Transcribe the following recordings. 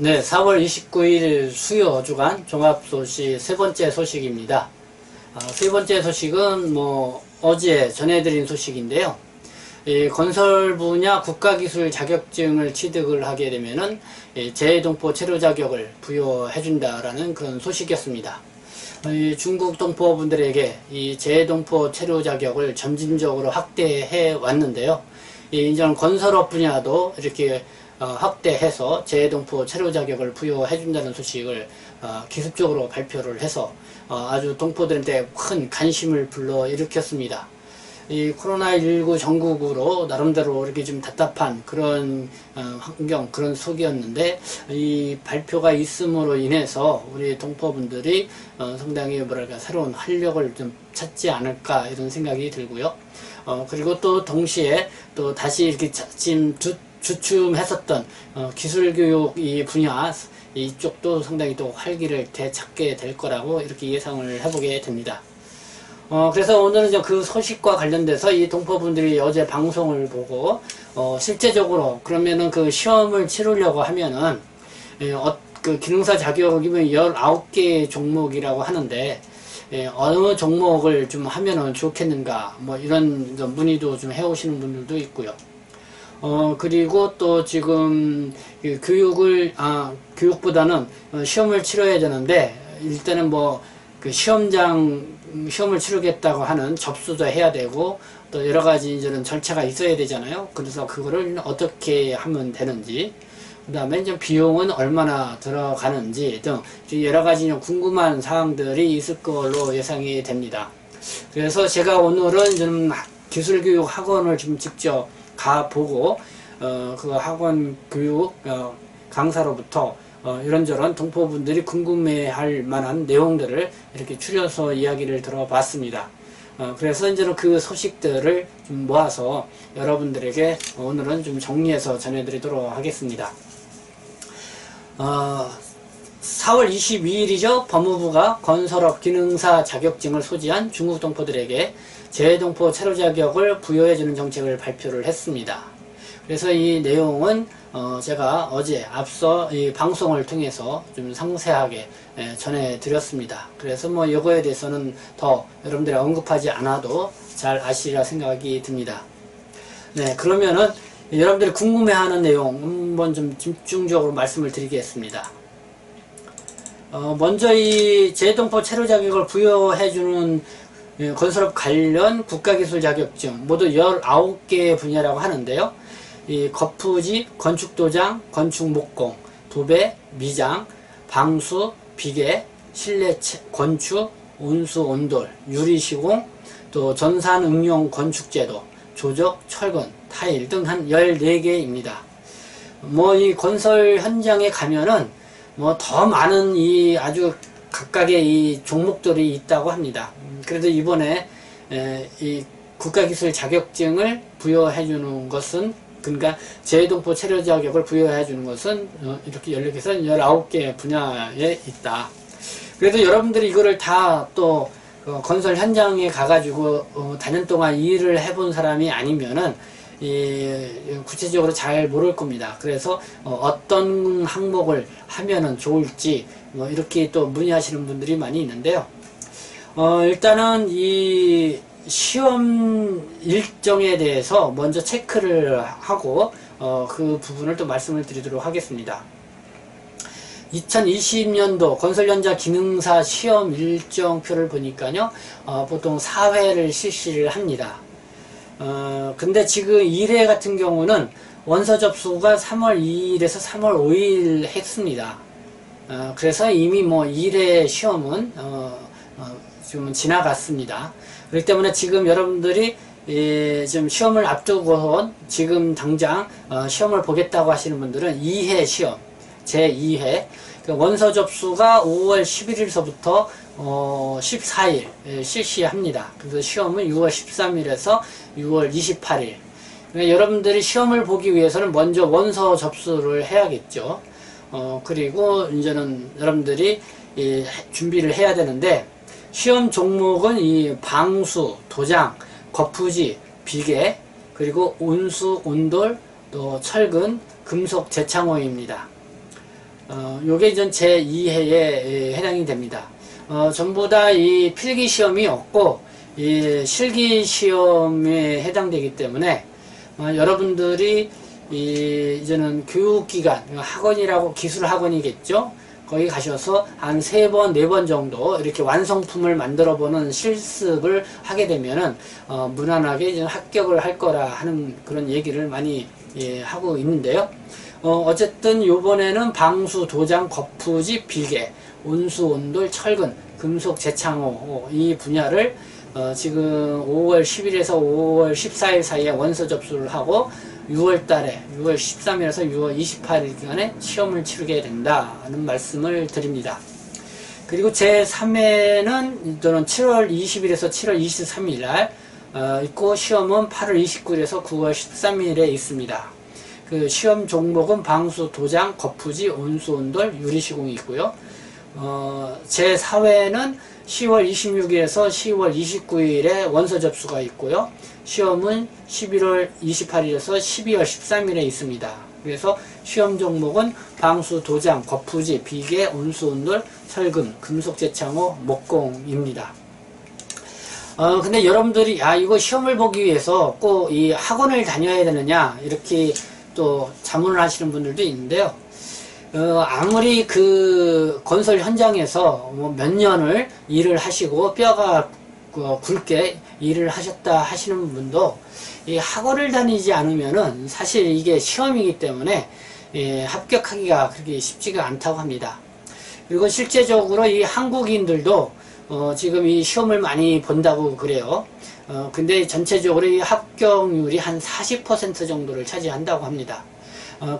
네, 4월 29일 수요 주간 종합소식 세 번째 소식입니다. 세 번째 소식은 어제 전해드린 소식인데요. 이 건설 분야 국가기술 자격증을 취득을 하게 되면은 재동포 체류 자격을 부여해준다라는 그런 소식이었습니다. 중국 동포분들에게 이 재동포 체류 자격을 점진적으로 확대해 왔는데요. 이전 건설업 분야도 이렇게 확대해서 재동포 체류 자격을 부여해준다는 소식을 기습적으로 발표를 해서 아주 동포들한테 큰 관심을 불러일으켰습니다. 이 코로나19 전국으로 나름대로 이렇게 좀 답답한 그런 환경, 그런 속이었는데 이 발표가 있음으로 인해서 우리 동포분들이 상당히 새로운 활력을 좀 찾지 않을까 이런 생각이 들고요. 그리고 또 동시에 또 다시 이렇게 지금 주춤했었던 기술교육 이 분야 이쪽도 상당히 또 활기를 되찾게 될 거라고 이렇게 예상을 해보게 됩니다. 그래서 오늘은 이제 그 소식과 관련돼서 이 동포분들이 어제 방송을 보고 실제적으로 그러면은 그 시험을 치르려고 하면은 그 기능사 자격이면 19개 종목이라고 하는데 어느 종목을 좀 하면은 좋겠는가 이런 문의도 좀 해오시는 분들도 있고요. 그리고 또 지금 교육보다는 시험을 치러야 되는데 일단은 그 시험을 치르겠다고 하는 접수도 해야 되고 또 여러 가지 이제는 절차가 있어야 되잖아요. 그래서 그거를 어떻게 하면 되는지, 그 다음에 이제 비용은 얼마나 들어가는지 등 여러 가지 궁금한 사항들이 있을 걸로 예상이 됩니다. 그래서 제가 오늘은 좀 기술교육 학원을 좀 직접 가보고 그 학원 교육 강사로부터 이런저런 동포분들이 궁금해할 만한 내용들을 이렇게 추려서 이야기를 들어봤습니다. 그래서 이제는 그 소식들을 좀 모아서 여러분들에게 오늘은 좀 정리해서 전해드리도록 하겠습니다. 4월 22일이죠. 법무부가 건설업 기능사 자격증을 소지한 중국 동포들에게 재동포 체류 자격을 부여해주는 정책을 발표를 했습니다. 그래서 이 내용은 제가 어제 앞서 이 방송을 통해서 좀 상세하게 전해드렸습니다. 그래서 이거에 대해서는 더 여러분들이 언급하지 않아도 잘 아시리라 생각이 듭니다. 네, 그러면은 여러분들이 궁금해하는 내용 한번 좀 집중적으로 말씀을 드리겠습니다. 먼저 이 재동포 체류 자격을 부여해주는 건설업 관련 국가기술 자격증 모두 19개 분야라고 하는데요. 이 거푸집, 건축도장, 건축목공, 도배, 미장, 방수, 비계, 실내 건축, 온수, 온돌, 유리시공, 또 전산응용 건축제도, 조적, 철근, 타일 등 한 14개입니다. 이 건설 현장에 가면은 더 많은 이 아주 각각의 이 종목들이 있다고 합니다. 그래도 이번에 이 국가기술 자격증을 부여해주는 것은, 그러니까 재동포 체류 자격을 부여해주는 것은 이렇게 14개에서 19개 분야에 있다. 그래도 여러분들이 이거를 다 또 건설 현장에 가가지고 단연 동안 일을 해본 사람이 아니면은 구체적으로 잘 모를 겁니다. 그래서 어떤 항목을 하면은 좋을지 이렇게 또 문의하시는 분들이 많이 있는데요. 일단은 이 시험 일정에 대해서 먼저 체크를 하고 그 부분을 또 말씀을 드리도록 하겠습니다. 2020년도 건설현장 기능사 시험 일정표를 보니까요, 보통 4회를 실시를 합니다. 근데 지금 1회 같은 경우는 원서 접수가 3월 2일에서 3월 5일 했습니다. 그래서 이미 1회 시험은 좀 지나갔습니다. 그렇기 때문에 지금 여러분들이 지금 시험을 앞두고 지금 당장 시험을 보겠다고 하시는 분들은 2회 시험, 제2회 원서 접수가 5월 11일서부터 14일 실시합니다. 그래서 시험은 6월 13일에서 6월 28일. 그러니까 여러분들이 시험을 보기 위해서는 먼저 원서 접수를 해야겠죠. 그리고 이제는 여러분들이 준비를 해야 되는데, 시험 종목은 이 방수, 도장, 거푸지, 비계, 그리고 온수, 온돌, 또 철근, 금속 재창호입니다. 요게 이제 제2회에 해당이 됩니다. 전부 다 이 필기 시험이 없고, 이 실기 시험에 해당되기 때문에, 여러분들이 이제는 교육기관, 학원이라고 기술학원이겠죠? 거기 가셔서 한 3번, 4번 정도 이렇게 완성품을 만들어 보는 실습을 하게 되면은, 무난하게 이제 합격을 할 거라 하는 그런 얘기를 많이 하고 있는데요. 어쨌든 요번에는 방수, 도장, 거푸지, 비계, 온수, 온돌, 철근, 금속, 재창호 이 분야를 지금 5월 10일에서 5월 14일 사이에 원서 접수를 하고 6월 달에 6월 13일에서 6월 28일 기간에 시험을 치르게 된다는 말씀을 드립니다. 그리고 제3회는 저는 7월 20일에서 7월 23일 날 있고 시험은 8월 29일에서 9월 13일에 있습니다. 그 시험 종목은 방수, 도장, 거푸지, 온수, 온돌, 유리시공이 있고요. 제4회는 10월 26일에서 10월 29일에 원서 접수가 있고요. 시험은 11월 28일에서 12월 13일에 있습니다. 그래서 시험 종목은 방수, 도장, 거푸지, 비계, 온수, 온돌, 철금, 금속, 재창호, 목공입니다. 근데 여러분들이 이거 시험을 보기 위해서 꼭 이 학원을 다녀야 되느냐 이렇게 또 자문을 하시는 분들도 있는데요. 아무리 그 건설 현장에서 뭐 몇 년을 일을 하시고 뼈가 굵게 일을 하셨다 하시는 분도 이 학원을 다니지 않으면은 사실 이게 시험이기 때문에 합격하기가 그렇게 쉽지가 않다고 합니다. 그리고 실제적으로 이 한국인들도 지금 이 시험을 많이 본다고 그래요. 근데 전체적으로 이 합격률이 한 40% 정도를 차지한다고 합니다.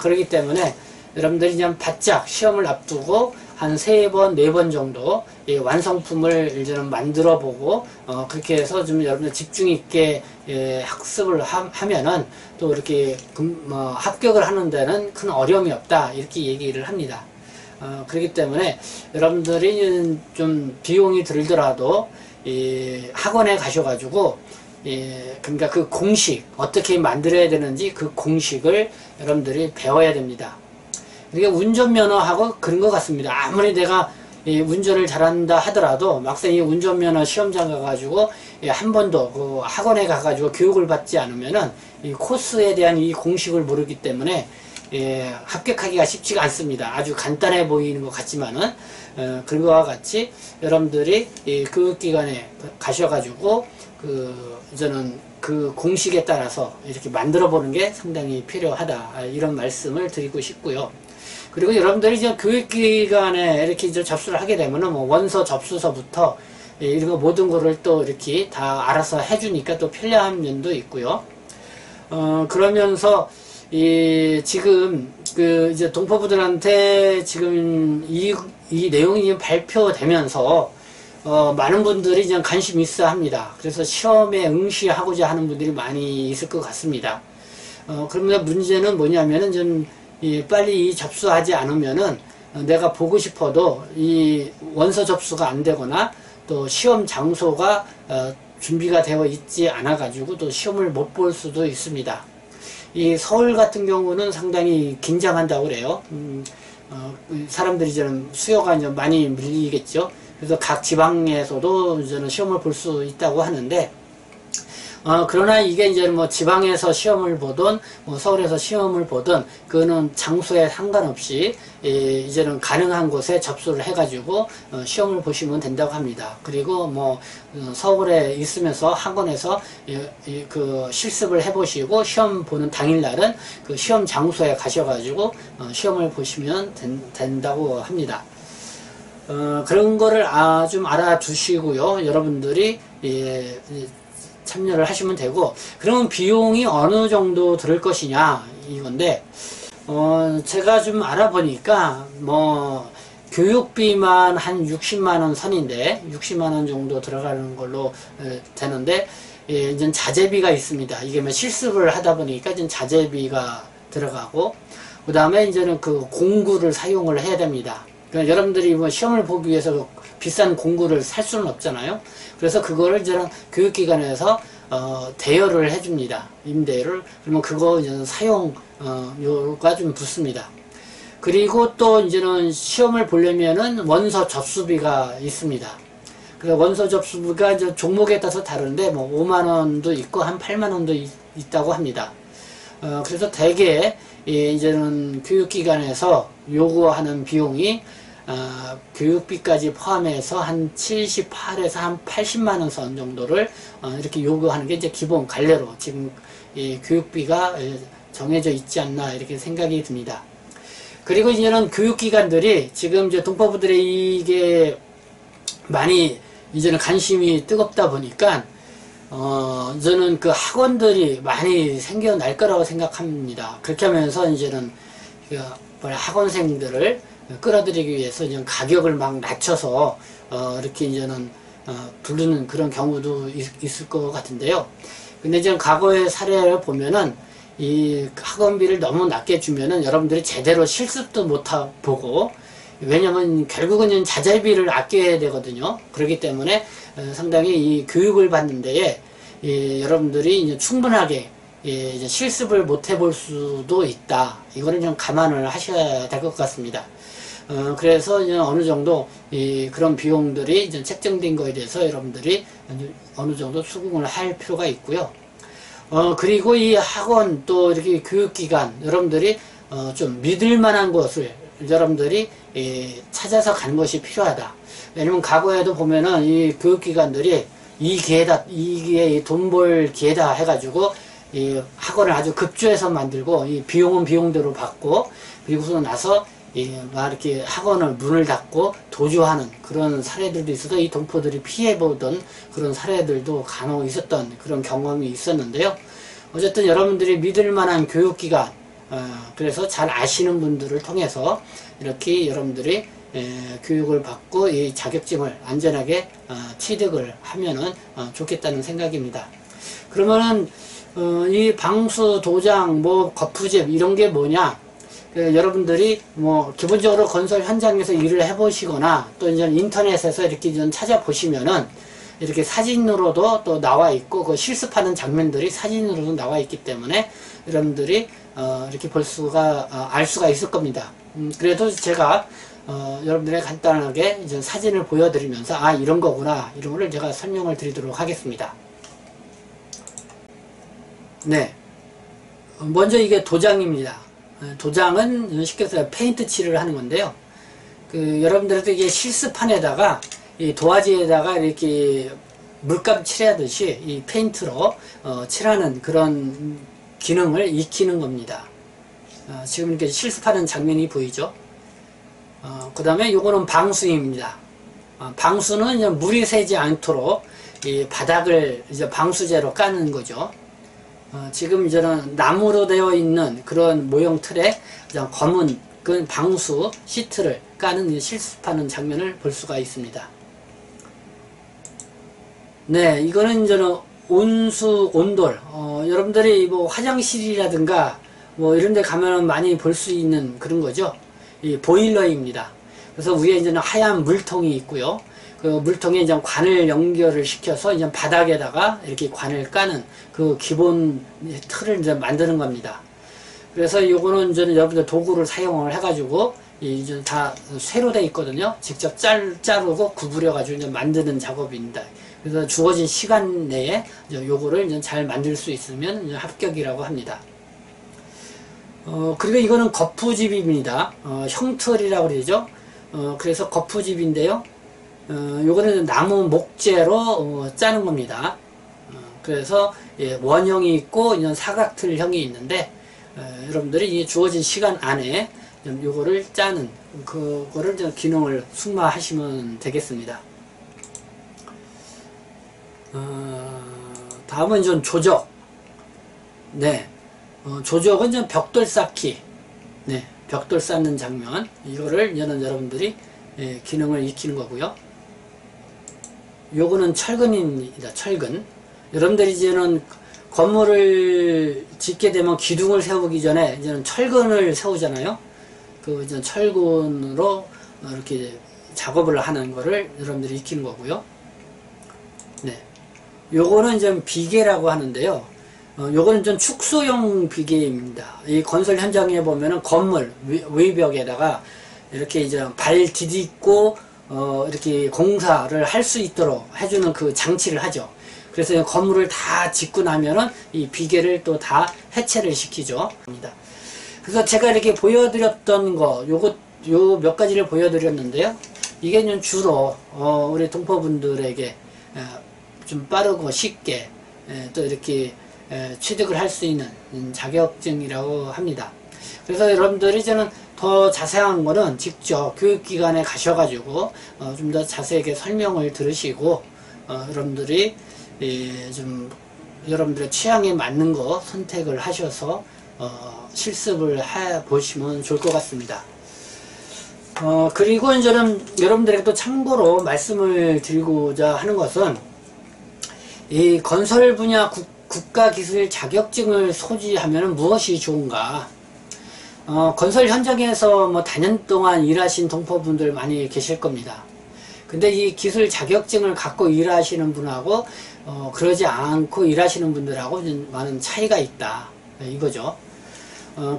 그렇기 때문에 여러분들이 그냥 바짝 시험을 앞두고 한 3번, 4번 정도 이 완성품을 이제는 만들어 보고 그렇게 해서 좀 여러분들 집중 있게 학습을 하면은 또 이렇게 합격을 하는 데는 큰 어려움이 없다 이렇게 얘기를 합니다. 그렇기 때문에 여러분들이 좀 비용이 들더라도 이 학원에 가셔가지고 그러니까 그 공식 어떻게 만들어야 되는지 그 공식을 여러분들이 배워야 됩니다. 그러니까 운전면허하고 그런 것 같습니다. 아무리 내가 운전을 잘한다 하더라도 막상 이 운전면허 시험장 가가지고 한 번도 그 학원에 가가지고 교육을 받지 않으면은 이 코스에 대한 이 공식을 모르기 때문에 합격하기가 쉽지가 않습니다. 아주 간단해 보이는 것 같지만은 그런 것과 같이 여러분들이 교육기관에 가셔가지고 이제는 그 공식에 따라서 이렇게 만들어 보는 게 상당히 필요하다 이런 말씀을 드리고 싶고요. 그리고 여러분들이 이제 교육기관에 이렇게 이제 접수를 하게 되면은 뭐 원서 접수서부터 이런 거 모든 거를 또 이렇게 다 알아서 해주니까 또 편리한 면도 있고요. 그러면서 지금 이제 동포부들한테 지금 이 내용이 발표되면서 많은 분들이 이제 관심 있어 합니다. 그래서 시험에 응시하고자 하는 분들이 많이 있을 것 같습니다. 그러면 문제는 뭐냐면은 좀 빨리 접수하지 않으면은 내가 보고 싶어도 이 원서 접수가 안 되거나 또 시험 장소가 준비가 되어 있지 않아 가지고 또 시험을 못 볼 수도 있습니다. 이 서울 같은 경우는 상당히 긴장한다고 그래요. 사람들이 이제는 수요가 이제 많이 밀리겠죠. 그래서 각 지방에서도 이제는 시험을 볼 수 있다고 하는데, 그러나 이게 이제 뭐 지방에서 시험을 보든 뭐 서울에서 시험을 보든 그거는 장소에 상관없이 이제는 가능한 곳에 접수를 해가지고 시험을 보시면 된다고 합니다. 그리고 뭐 서울에 있으면서 학원에서 그 실습을 해보시고 시험 보는 당일날은 그 시험 장소에 가셔가지고 시험을 보시면 된다고 합니다. 그런 거를 좀 알아두시고요. 여러분들이 참여를 하시면 되고, 그러면 비용이 어느 정도 들을 것이냐 이건데, 제가 좀 알아보니까 뭐 교육비만 한 60만원 선인데 60만원 정도 들어가는 걸로 되는데, 이제 자재비가 있습니다. 이게 뭐 실습을 하다 보니까 이제 자재비가 들어가고, 그 다음에 이제는 그 공구를 사용을 해야 됩니다. 그러니까 여러분들이 뭐 시험을 보기 위해서 비싼 공구를 살 수는 없잖아요. 그래서 그거를 이제 교육기관에서 대여를 해줍니다. 임대를. 그러면 그거 이제 사용료가 좀 붙습니다. 그리고 또 이제는 시험을 보려면은 원서 접수비가 있습니다. 그래서 원서 접수비가 이제 종목에 따라서 다른데 뭐 5만 원도 있고 한 8만 원도 있다고 합니다. 그래서 대개 이제는 교육기관에서 요구하는 비용이 교육비까지 포함해서 한 78에서 한 80만 원 선 정도를 이렇게 요구하는 게 이제 기본 관례로 지금 이 교육비가 정해져 있지 않나 이렇게 생각이 듭니다. 그리고 이제는 교육기관들이 지금 이제 동포부들의 이게 많이 이제는 관심이 뜨겁다 보니까 저는 그 학원들이 많이 생겨날 거라고 생각합니다. 그렇게 하면서 이제는 그 학원생들을 끌어들이기 위해서 이제 가격을 막 낮춰서 이렇게 이제는 부르는 그런 경우도 있을 것 같은데요. 근데 이제 과거의 사례를 보면은 이 학원비를 너무 낮게 주면은 여러분들이 제대로 실습도 못 보고, 왜냐면 결국은 자잘비를 아껴야 되거든요. 그렇기 때문에 상당히 이 교육을 받는 데에 여러분들이 이제 충분하게 이제 실습을 못 해볼 수도 있다. 이거는 좀 감안을 하셔야 될 것 같습니다. 그래서 이제 어느 정도 그런 비용들이 이제 책정된 거에 대해서 여러분들이 어느 정도 수긍을 할 필요가 있고요. 그리고 이 학원 또 이렇게 교육기관 여러분들이 좀 믿을 만한 곳을 여러분들이 찾아서 가는 것이 필요하다. 왜냐면 과거에도 보면은 이 교육기관들이 이 기회다, 이게 돈 벌 기회다 해가지고 이 학원을 아주 급조해서 만들고 이 비용은 비용대로 받고, 그리고서 나서 막 이렇게 학원을 문을 닫고 도주하는 그런 사례들도 있어서 이 동포들이 피해보던 그런 사례들도 간혹 있었던 그런 경험이 있었는데요. 어쨌든 여러분들이 믿을 만한 교육기관, 그래서 잘 아시는 분들을 통해서 이렇게 여러분들이 교육을 받고 이 자격증을 안전하게 취득을 하면은 좋겠다는 생각입니다. 그러면은 이 방수, 도장, 뭐 거푸집 이런 게 뭐냐? 여러분들이 뭐 기본적으로 건설 현장에서 일을 해보시거나 또 이제 인터넷에서 이렇게 좀 찾아보시면은 이렇게 사진으로도 또 나와 있고 그 실습하는 장면들이 사진으로도 나와 있기 때문에 여러분들이 이렇게 볼 수가 알 수가 있을 겁니다. 그래도 제가 여러분들에게 간단하게 이제 사진을 보여드리면서 이런 거구나 이런 거를 제가 설명을 드리도록 하겠습니다. 네, 먼저 이게 도장입니다. 도장은 쉽게 해서 페인트 칠을 하는 건데요. 여러분들도 이게 실습판에다가 이 도화지에다가 이렇게 물감 칠하듯이 이 페인트로 칠하는 그런 기능을 익히는 겁니다. 지금 이렇게 실습하는 장면이 보이죠? 그 다음에 요거는 방수입니다. 방수는 이제 물이 새지 않도록 이 바닥을 이제 방수제로 까는 거죠. 지금 이제는 나무로 되어 있는 그런 모형 틀에 검은 그 방수 시트를 까는 실습하는 장면을 볼 수가 있습니다. 네, 이거는 이제는 온수, 온돌. 여러분들이 뭐 화장실이라든가 뭐 이런 데 가면 많이 볼 수 있는 그런 거죠. 이 보일러입니다. 그래서 위에 이제는 하얀 물통이 있고요. 그 물통에 이제 관을 연결을 시켜서 이제 바닥에다가 이렇게 관을 까는 그 기본 틀을 이제 만드는 겁니다. 그래서 요거는 이제 여러분들 도구를 사용을 해가지고 이제 다 쇠로 돼 있거든요. 직접 자르고 구부려 가지고 이제 만드는 작업입니다. 그래서 주어진 시간 내에 이제 요거를 이제 잘 만들 수 있으면 이제 합격이라고 합니다. 그리고 이거는 거푸집입니다. 형틀이라고 그러죠. 그래서 거푸집인데요. 요거는 나무 목재로 짜는 겁니다. 그래서 원형이 있고 이런 사각틀형이 있는데 여러분들이 주어진 시간 안에 요거를 짜는 그거를 기능을 승마하시면 되겠습니다. 다음은 좀 조적. 네, 조적은 좀 벽돌 쌓기. 네, 벽돌 쌓는 장면. 이거를 여러분들이 기능을 익히는 거고요. 요거는 철근입니다. 철근. 여러분들이 이제는 건물을 짓게 되면 기둥을 세우기 전에 이제는 철근을 세우잖아요. 그 이제 철근으로 이렇게 작업을 하는 거를 여러분들이 익히는 거고요. 네. 요거는 이제 비계라고 하는데요. 요거는 좀 축소용 비계입니다. 이 건설 현장에 보면은 건물 외벽에다가 이렇게 이제 발 디딛고 이렇게 공사를 할 수 있도록 해주는 그 장치를 하죠. 그래서 건물을 다 짓고 나면은 이 비계를 또 다 해체를 시키죠. 그래서 제가 이렇게 보여드렸던 거, 요 몇 가지를 보여드렸는데요. 이게 좀 주로 우리 동포분들에게 좀 빠르고 쉽게 또 이렇게 취득을 할 수 있는 자격증이라고 합니다. 그래서 여러분들이 저는 더 자세한 거는 직접 교육기관에 가셔가지고 좀 더 자세하게 설명을 들으시고 여러분들이 좀 여러분들의 취향에 맞는 거 선택을 하셔서 실습을 해 보시면 좋을 것 같습니다. 그리고 저는 여러분들에게 또 참고로 말씀을 드리고자 하는 것은 이 건설 분야 국가기술 자격증을 소지하면 무엇이 좋은가? 건설 현장에서 뭐 다년 동안 일하신 동포분들 많이 계실 겁니다. 근데 이 기술 자격증을 갖고 일하시는 분하고 그러지 않고 일하시는 분들하고 많은 차이가 있다, 이거죠.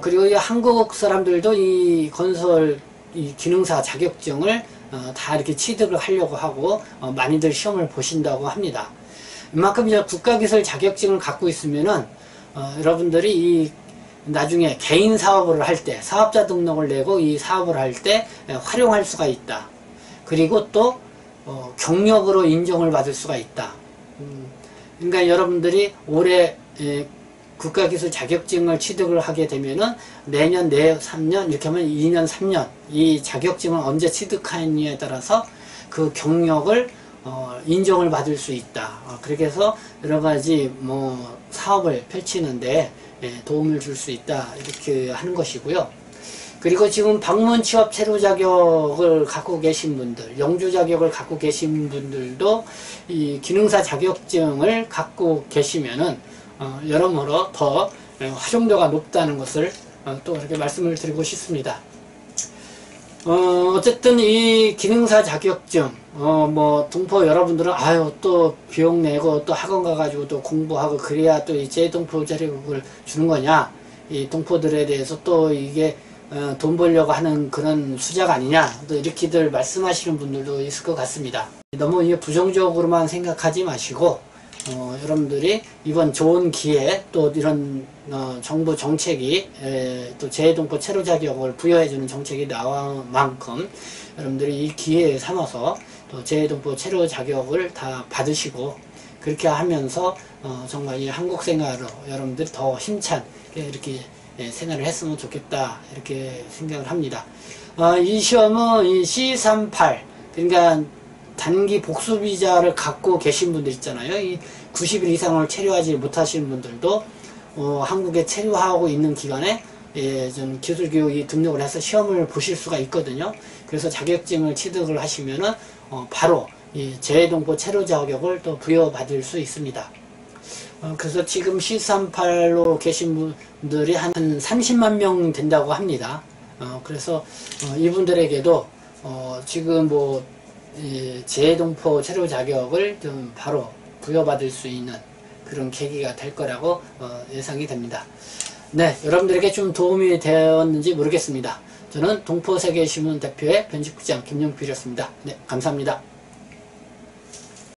그리고 이 한국 사람들도 이 건설 이 기능사 자격증을 다 이렇게 취득을 하려고 하고 많이들 시험을 보신다고 합니다. 이만큼 이제 국가기술 자격증을 갖고 있으면은 여러분들이 이 나중에 개인 사업을 할 때 사업자 등록을 내고 이 사업을 할 때 활용할 수가 있다. 그리고 또 경력으로 인정을 받을 수가 있다. 그러니까 여러분들이 올해 국가기술 자격증을 취득을 하게 되면은 내년, 3년 이렇게 하면 2년, 3년 이 자격증을 언제 취득하느냐에 따라서 그 경력을 인정을 받을 수 있다. 그렇게 해서 여러 가지 뭐 사업을 펼치는데 도움을 줄 수 있다, 이렇게 하는 것이고요. 그리고 지금 방문 취업 체류 자격을 갖고 계신 분들, 영주 자격을 갖고 계신 분들도 이 기능사 자격증을 갖고 계시면은 여러모로 더 활용도가 높다는 것을 또 이렇게 말씀을 드리고 싶습니다. 어쨌든 이 기능사 자격증, 뭐 동포 여러분들은 아유 또 비용 내고 또 학원 가가지고 또 공부하고 그래야 또 이 재동포 자격을 주는 거냐, 이 동포들에 대해서 또 이게 돈 벌려고 하는 그런 수작 아니냐, 또 이렇게들 말씀하시는 분들도 있을 것 같습니다. 너무 이게 부정적으로만 생각하지 마시고 여러분들이 이번 좋은 기회에 또 이런 정부 정책이 또 재동포 체류 자격을 부여해주는 정책이 나온 만큼 여러분들이 이 기회에 삼아서 또 재동포 체류 자격을 다 받으시고 그렇게 하면서 정말 이 한국 생활로 여러분들이 더 힘찬 이렇게 생활을 했으면 좋겠다, 이렇게 생각을 합니다. 이 시험은 이 C38, 그러니까 단기 복수비자를 갖고 계신 분들 있잖아요. 이 90일 이상을 체류하지 못하시는 분들도 한국에 체류하고 있는 기간에 좀 기술교육이 등록을 해서 시험을 보실 수가 있거든요. 그래서 자격증을 취득을 하시면은 바로 이 재동포 체류 자격을 또 부여받을 수 있습니다. 그래서 지금 C38로 계신 분들이 한 30만 명 된다고 합니다. 그래서 이분들에게도 지금 뭐 재동포 체류 자격을 좀 바로 부여받을 수 있는 그런 계기가 될 거라고 예상이 됩니다. 네, 여러분들에게 좀 도움이 되었는지 모르겠습니다. 저는 동포세계신문 대표의 편집국장 김용필이었습니다. 네, 감사합니다.